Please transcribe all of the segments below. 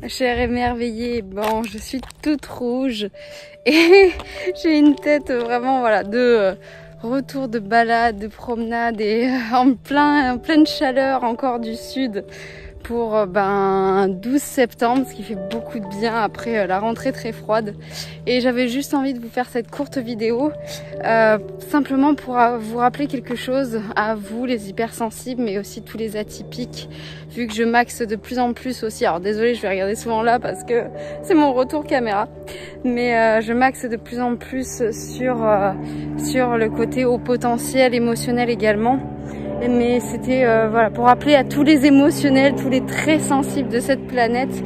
Chère émerveillée, bon, je suis toute rouge et j'ai une tête vraiment voilà de retour de balade, de promenade et en pleine chaleur encore du sud pour 12 septembre, ce qui fait beaucoup de bien après la rentrée très froide. Et j'avais juste envie de vous faire cette courte vidéo simplement pour vous rappeler quelque chose à vous les hypersensibles, mais aussi tous les atypiques, vu que je maxe de plus en plus aussi. Alors désolée, je vais regarder souvent là parce que c'est mon retour caméra, mais je maxe de plus en plus sur le côté haut potentiel émotionnel également. Mais c'était voilà, pour rappeler à tous les émotionnels, tous les très sensibles de cette planète,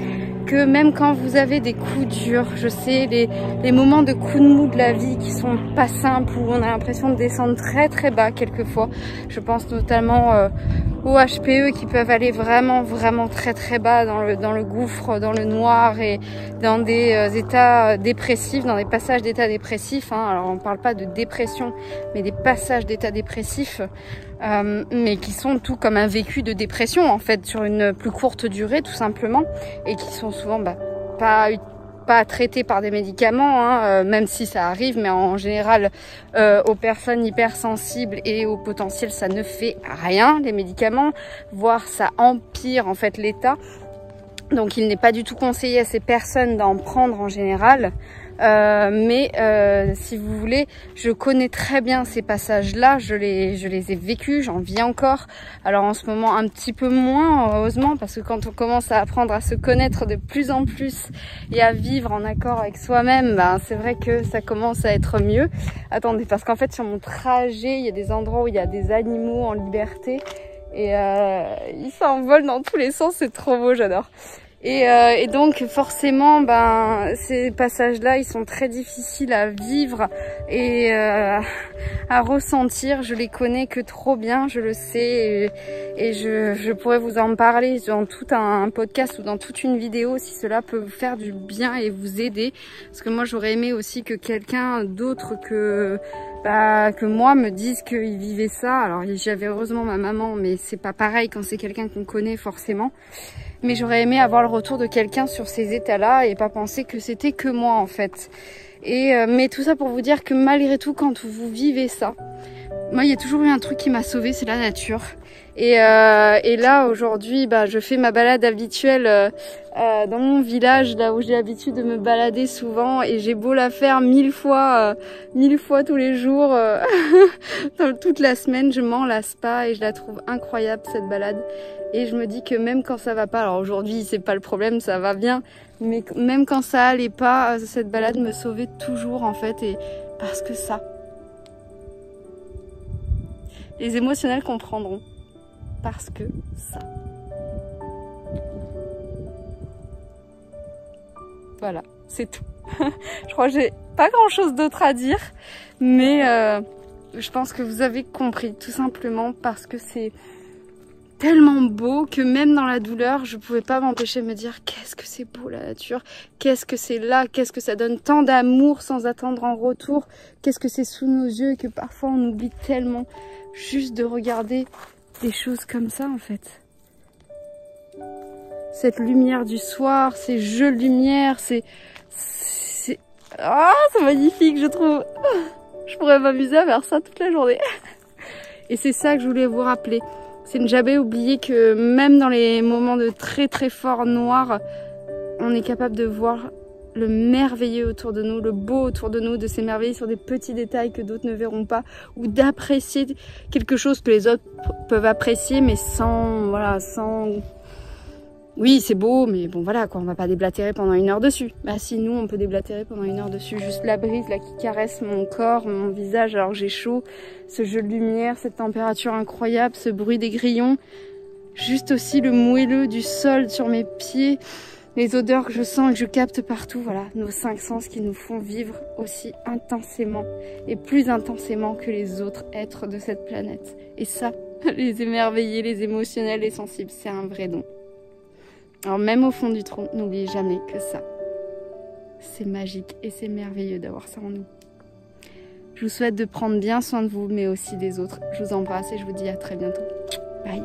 que même quand vous avez des coups durs, je sais, les moments de coups de mou de la vie qui sont pas simples, où on a l'impression de descendre très très bas quelquefois. Je pense notamment aux HPE qui peuvent aller vraiment très très bas dans le gouffre, dans le noir et dans des états dépressifs, dans des passages d'état dépressifs. Hein. Alors on parle pas de dépression, mais des passages d'état dépressifs. Mais qui sont tout comme un vécu de dépression en fait sur une plus courte durée tout simplement, et qui sont souvent pas traités par des médicaments, hein, même si ça arrive, mais en général aux personnes hypersensibles et au potentiel ça ne fait rien les médicaments, voire ça empire en fait l'état. Donc il n'est pas du tout conseillé à ces personnes d'en prendre en général. Si vous voulez, je connais très bien ces passages-là, je les ai vécus, j'en vis encore. Alors en ce moment un petit peu moins, heureusement, parce que quand on commence à apprendre à se connaître de plus en plus et à vivre en accord avec soi-même, c'est vrai que ça commence à être mieux. Attendez, parce qu'en fait sur mon trajet, il y a des endroits où il y a des animaux en liberté et ils s'envolent dans tous les sens, c'est trop beau, j'adore. Et donc forcément ces passages-là ils sont très difficiles à vivre et à ressentir. Je les connais que trop bien, je le sais, et je pourrais vous en parler dans tout un podcast ou dans toute une vidéo si cela peut vous faire du bien et vous aider, parce que moi j'aurais aimé aussi que quelqu'un d'autre que moi me dise qu'il vivait ça. Alors j'avais heureusement ma maman, mais c'est pas pareil quand c'est quelqu'un qu'on connaît forcément. Mais j'aurais aimé avoir le retour de quelqu'un sur ces états-là et pas penser que c'était que moi en fait. Mais tout ça pour vous dire que malgré tout, quand vous vivez ça, moi il y a toujours eu un truc qui m'a sauvée, c'est la nature. Et là aujourd'hui, je fais ma balade habituelle dans mon village, là où j'ai l'habitude de me balader souvent, et j'ai beau la faire 1000 fois tous les jours, toute la semaine, je m'en lasse pas et je la trouve incroyable cette balade. Et je me dis que même quand ça va pas, alors aujourd'hui c'est pas le problème, ça va bien, mais même quand ça allait pas, cette balade me sauvait toujours en fait, et parce que ça, les émotionnels comprendront, parce que ça. Voilà, c'est tout. Je crois que j'ai pas grand chose d'autre à dire, mais je pense que vous avez compris, tout simplement parce que c'est tellement beau que même dans la douleur, je pouvais pas m'empêcher de me dire qu'est-ce que c'est beau la nature, qu'est-ce que c'est là, qu'est-ce que ça donne tant d'amour sans attendre en retour, qu'est-ce que c'est sous nos yeux, et que parfois on oublie tellement juste de regarder des choses comme ça en fait. Cette lumière du soir, ces jeux de lumière, c'est magnifique, je trouve. Je pourrais m'amuser à faire ça toute la journée. Et c'est ça que je voulais vous rappeler. C'est ne jamais oublier que même dans les moments de très très fort noir, on est capable de voir le merveilleux autour de nous, le beau autour de nous, de s'émerveiller sur des petits détails que d'autres ne verront pas, ou d'apprécier quelque chose que les autres peuvent apprécier, mais sans... Oui, c'est beau, mais bon voilà quoi, on va pas déblatérer pendant 1 heure dessus. Si nous, on peut déblatérer pendant 1 heure dessus. Juste la brise là qui caresse mon corps, mon visage alors que j'ai chaud, ce jeu de lumière, cette température incroyable, ce bruit des grillons, juste aussi le moelleux du sol sur mes pieds, les odeurs que je sens et que je capte partout. Voilà, nos 5 sens qui nous font vivre aussi intensément et plus intensément que les autres êtres de cette planète. Et ça, les émerveillés, les émotionnels, les sensibles, c'est un vrai don. Alors même au fond du trou, n'oubliez jamais que ça, c'est magique et c'est merveilleux d'avoir ça en nous. Je vous souhaite de prendre bien soin de vous, mais aussi des autres. Je vous embrasse et je vous dis à très bientôt. Bye.